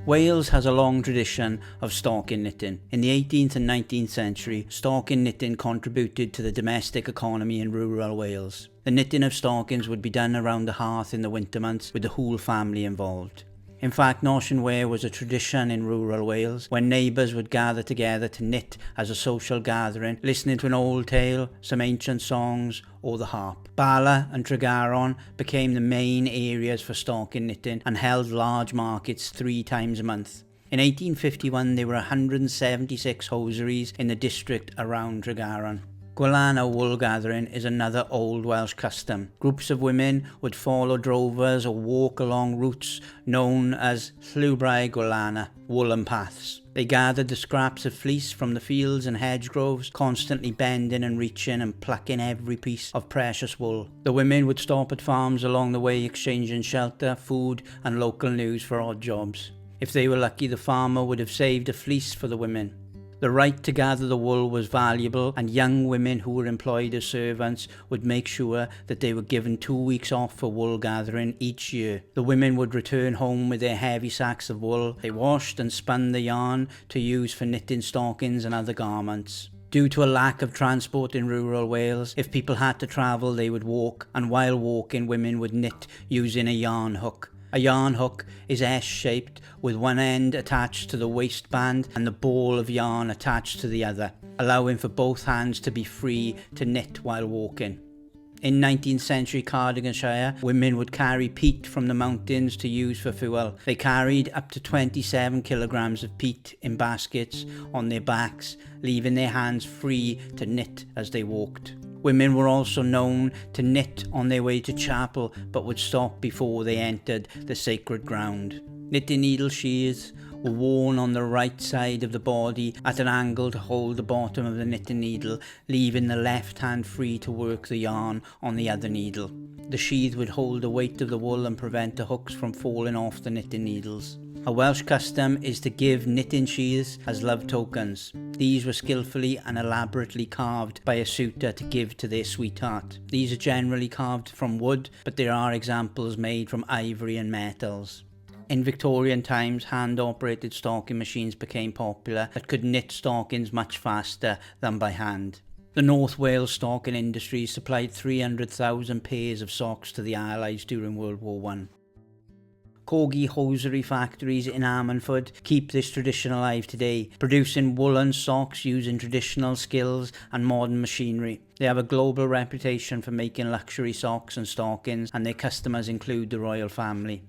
Wales has a long tradition of stocking knitting. In the 18th and 19th century, stocking knitting contributed to the domestic economy in rural Wales. The knitting of stockings would be done around the hearth in the winter months with the whole family involved. In fact, notion wear was a tradition in rural Wales when neighbours would gather together to knit as a social gathering, listening to an old tale, some ancient songs or the harp. Bala and Tregaron became the main areas for stocking knitting and held large markets 3 times a month. In 1851 there were 176 hosieries in the district around Tregaron. Gwlana wool gathering is another old Welsh custom. Groups of women would follow drovers or walk along routes known as Llwybrau Gwlana, woolen paths. They gathered the scraps of fleece from the fields and hedgerows, constantly bending and reaching and plucking every piece of precious wool. The women would stop at farms along the way, exchanging shelter, food and local news for odd jobs. If they were lucky, the farmer would have saved a fleece for the women. The right to gather the wool was valuable, and young women who were employed as servants would make sure that they were given 2 weeks off for wool gathering each year. The women would return home with their heavy sacks of wool. They washed and spun the yarn to use for knitting stockings and other garments. Due to a lack of transport in rural Wales, if people had to travel they would walk, and while walking women would knit using a yarn hook. A yarn hook is S-shaped with one end attached to the waistband and the ball of yarn attached to the other, allowing for both hands to be free to knit while walking. In 19th century Cardiganshire, women would carry peat from the mountains to use for fuel. They carried up to 27 kilograms of peat in baskets on their backs, leaving their hands free to knit as they walked. Women were also known to knit on their way to chapel, but would stop before they entered the sacred ground. Knitting needle sheaths were worn on the right side of the body at an angle to hold the bottom of the knitting needle, leaving the left hand free to work the yarn on the other needle. The sheath would hold the weight of the wool and prevent the hooks from falling off the knitting needles. A Welsh custom is to give knitting sheaths as love tokens. These were skillfully and elaborately carved by a suitor to give to their sweetheart. These are generally carved from wood, but there are examples made from ivory and metals. In Victorian times, hand-operated stocking machines became popular that could knit stockings much faster than by hand. The North Wales stocking industry supplied 300,000 pairs of socks to the Allies during World War I. Corgi hosiery factories in Ammanford keep this tradition alive today, producing woolen socks using traditional skills and modern machinery. They have a global reputation for making luxury socks and stockings, and their customers include the royal family.